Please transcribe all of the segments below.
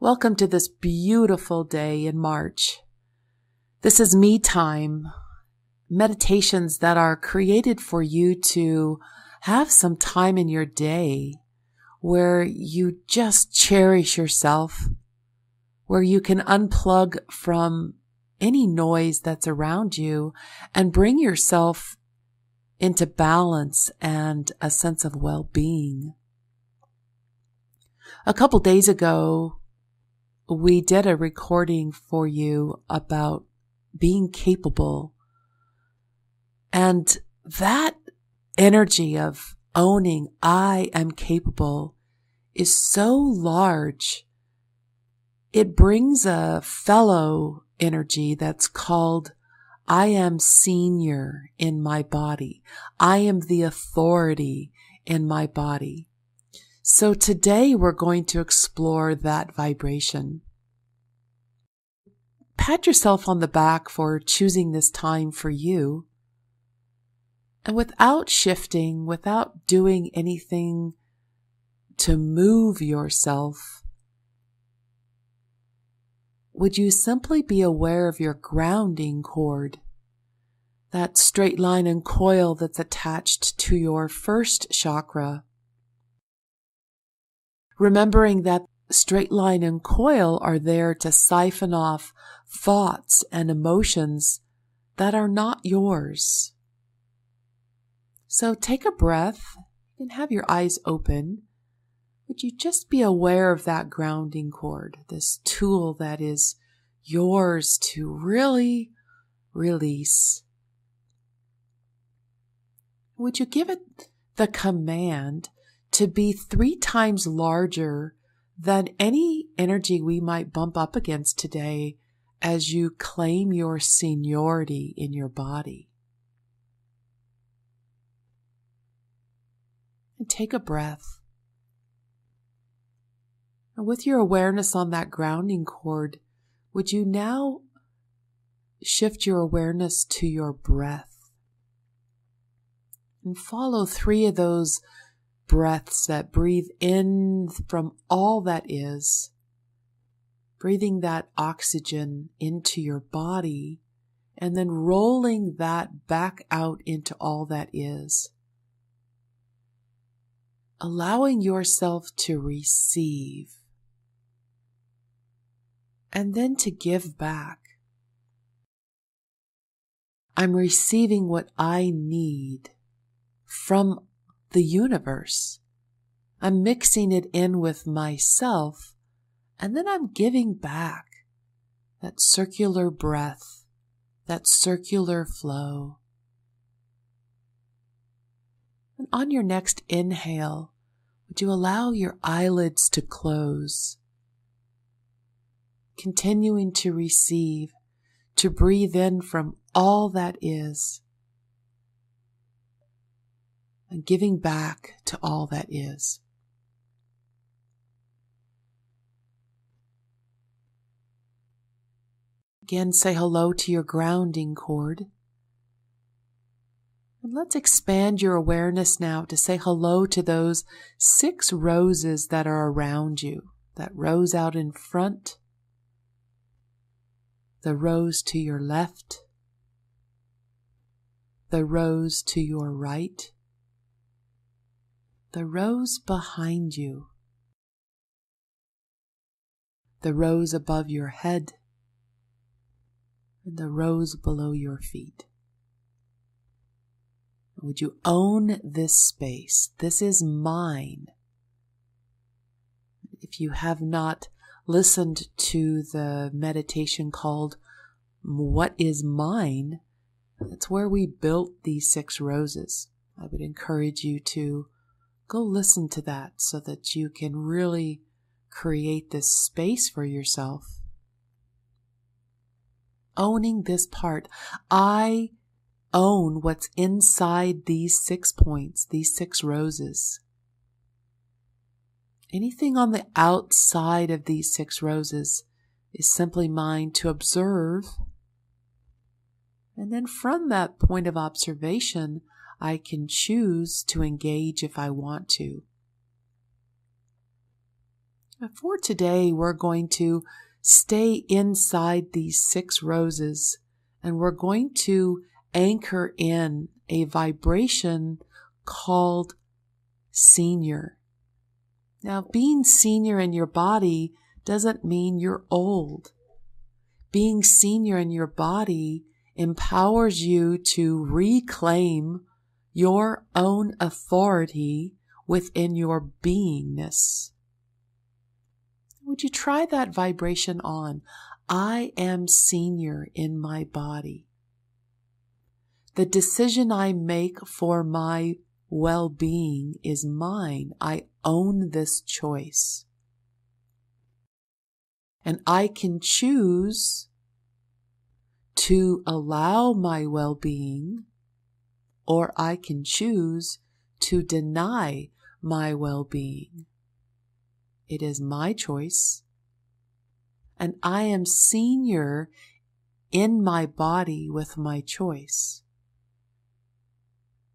Welcome to this beautiful day in March. This is me time, meditations that are created for you to have some time in your day where you just cherish yourself, where you can unplug from any noise that's around you and bring yourself into balance and a sense of well-being. A couple days ago, we did a recording for you about being capable. And that energy of owning I am capable is so large. It brings a fellow energy that's called I am senior in my body. I am the authority in my body. So today we're going to explore that vibration. Pat yourself on the back for choosing this time for you. And without shifting, without doing anything to move yourself, would you simply be aware of your grounding cord, that straight line and coil that's attached to your first chakra? Remembering that straight line and coil are there to siphon off thoughts and emotions that are not yours. So take a breath and have your eyes open. Would you just be aware of that grounding cord, this tool that is yours to really release? Would you give it the command to be 3 times larger than any energy we might bump up against today as you claim your seniority in your body? And take a breath. And with your awareness on that grounding cord, would you now shift your awareness to your breath and follow 3 of those breaths that breathe in from all that is, breathing that oxygen into your body and then rolling that back out into all that is, allowing yourself to receive and then to give back. I'm receiving what I need from the universe. I'm mixing it in with myself, and then I'm giving back that circular breath, that circular flow. And on your next inhale, would you allow your eyelids to close, continuing to receive, to breathe in from all that is, and giving back to all that is. Again, say hello to your grounding cord. And let's expand your awareness now to say hello to those 6 roses that are around you. That rose out in front, the rose to your left, the rose to your right, the rose behind you, the rose above your head, and the rose below your feet. Would you own this space? This is mine. If you have not listened to the meditation called What is Mine, that's where we built these 6 roses. I would encourage you to go listen to that so that you can really create this space for yourself. Owning this part. I own what's inside these 6 points, these 6 roses. Anything on the outside of these 6 roses is simply mine to observe. And then from that point of observation, I can choose to engage if I want to. For today, we're going to stay inside these 6 roses, and we're going to anchor in a vibration called senior. Now, being senior in your body doesn't mean you're old. Being senior in your body empowers you to reclaim your own authority within your beingness. Would you try that vibration on? I am senior in my body. The decision I make for my well-being is mine. I own this choice. And I can choose to allow my well-being, or I can choose to deny my well-being. It is my choice, and I am senior in my body with my choice.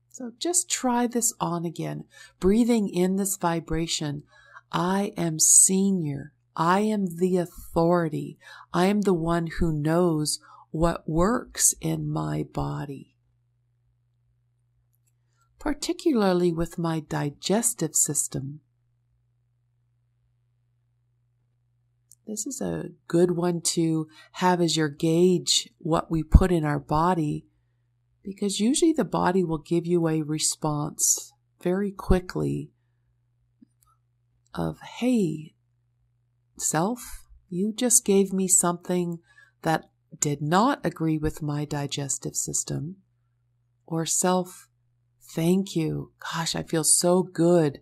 So just try this on again, breathing in this vibration. I am senior. I am the authority. I am the one who knows what works in my body, particularly with my digestive system. This is a good one to have as your gauge what we put in our body, because usually the body will give you a response very quickly of, hey, self, you just gave me something that did not agree with my digestive system. Or self, thank you. Gosh, I feel so good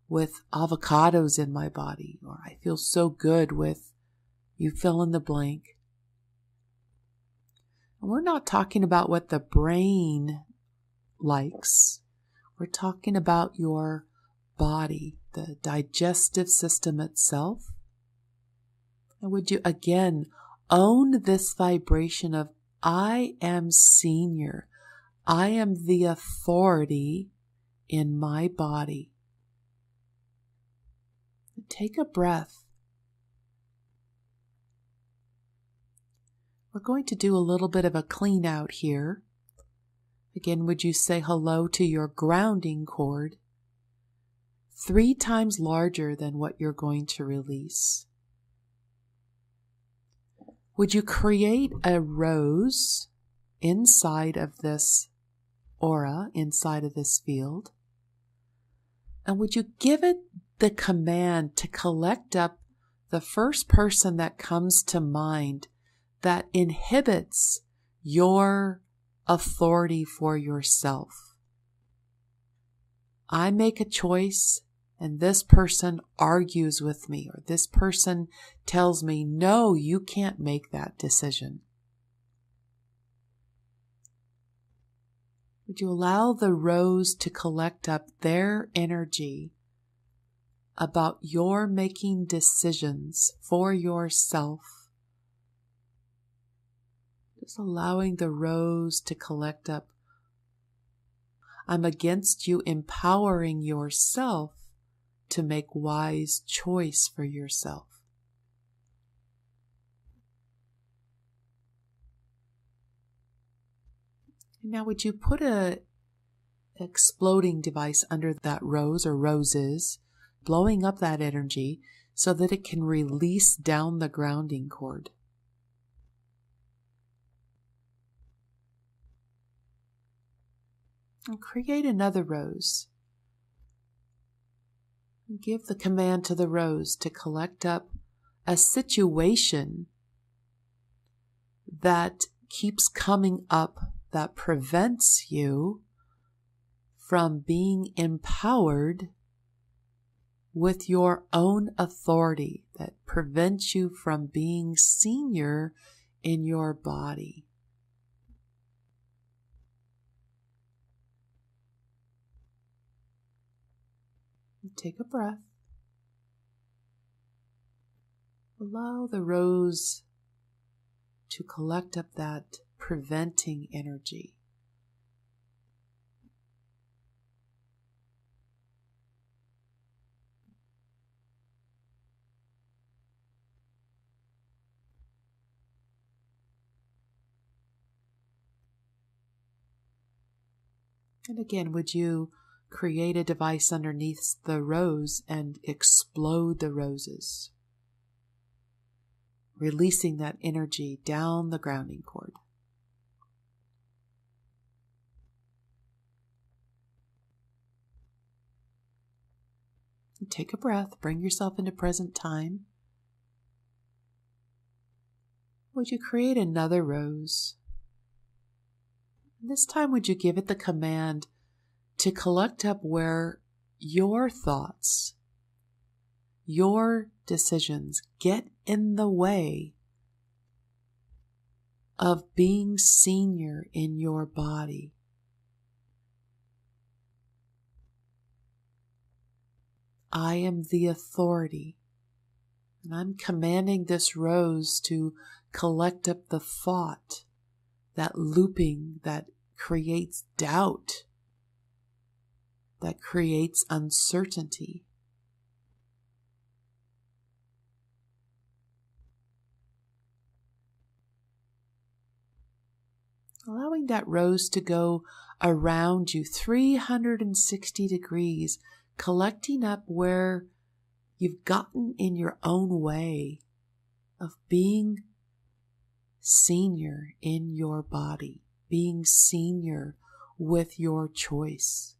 with avocados in my body. Or I feel so good with, you fill in the blank. And we're not talking about what the brain likes. We're talking about your body, the digestive system itself. And would you again own this vibration of I am senior. I am the authority in my body. Take a breath. We're going to do a little bit of a clean out here. Again, would you say hello to your grounding cord? 3 times larger than what you're going to release. Would you create a rose inside of this aura, inside of this field? And would you give it the command to collect up the first person that comes to mind that inhibits your authority for yourself? I make a choice and this person argues with me, or this person tells me, no, you can't make that decision. Would you allow the rose to collect up their energy about your making decisions for yourself? Just allowing the rose to collect up. I'm against you empowering yourself to make wise choice for yourself. Now would you put a exploding device under that rose or roses, blowing up that energy so that it can release down the grounding cord. And create another rose. Give the command to the rose to collect up a situation that keeps coming up that prevents you from being empowered with your own authority, that prevents you from being senior in your body. Take a breath. Allow the rose to collect up that preventing energy. And again, would you create a device underneath the rose and explode the roses, releasing that energy down the grounding cord. Take a breath, bring yourself into present time. Would you create another rose? This time, would you give it the command to collect up where your thoughts, your decisions get in the way of being senior in your body? I am the authority, and I'm commanding this rose to collect up the thought, that looping that creates doubt, that creates uncertainty. Allowing that rose to go around you 360 degrees, collecting up where you've gotten in your own way of being senior in your body, being senior with your choice.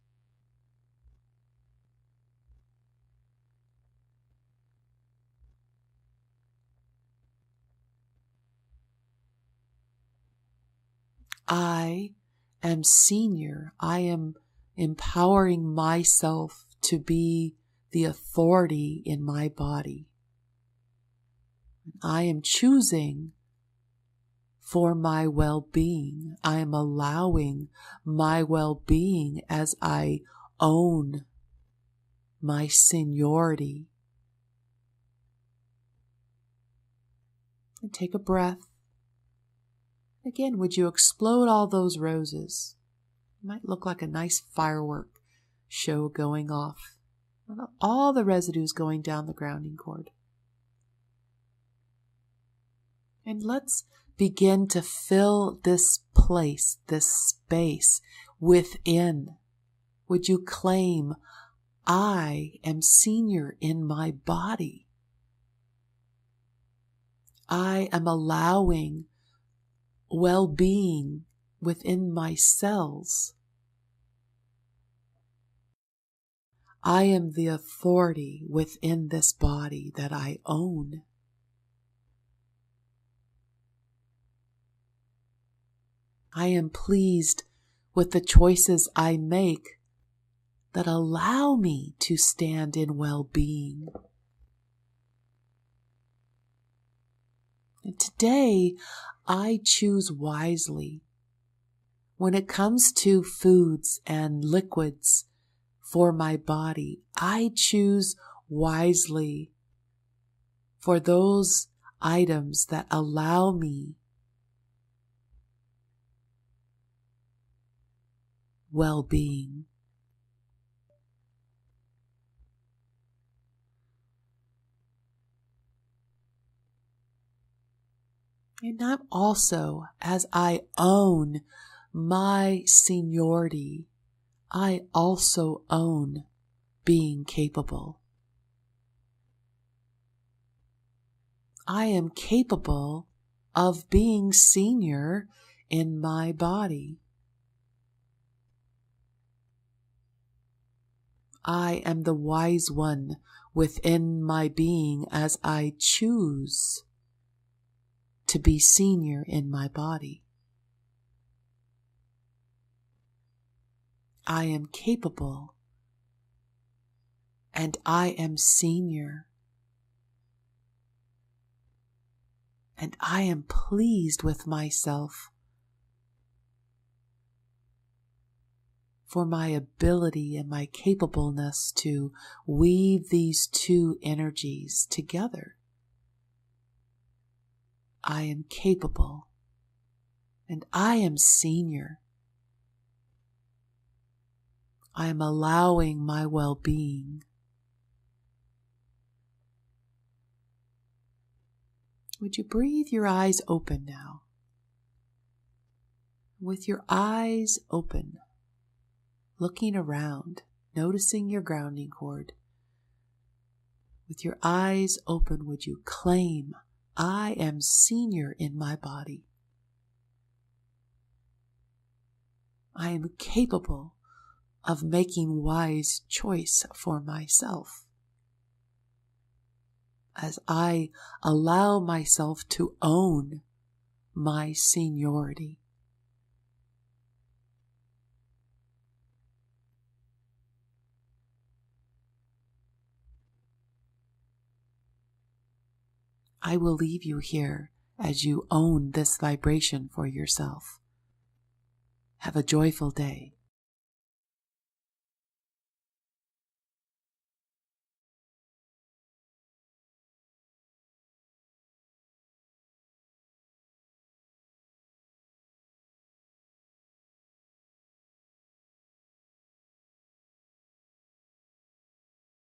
I am senior. I am empowering myself to be the authority in my body. I am choosing for my well-being. I am allowing my well-being as I own my seniority. And take a breath. Again, would you explode all those roses? It might look like a nice firework show going off. All the residues going down the grounding cord. And let's begin to fill this place, this space within. Would you claim, I am senior in my body. I am allowing well-being within my cells. I am the authority within this body that I own. I am pleased with the choices I make that allow me to stand in well-being. And today, I choose wisely. When it comes to foods and liquids for my body, I choose wisely for those items that allow me well-being. And I'm also, as I own my seniority, I also own being capable. I am capable of being senior in my body. I am the wise one within my being as I choose to be senior in my body. I am capable and I am senior. And I am pleased with myself for my ability and my capableness to weave these two energies together. I am capable and I am senior. I am allowing my well-being. Would you breathe your eyes open now? With your eyes open, looking around, noticing your grounding cord. With your eyes open, would you claim, I am senior in my body. I am capable of making wise choice for myself. As I allow myself to own my seniority. I will leave you here as you own this vibration for yourself. Have a joyful day.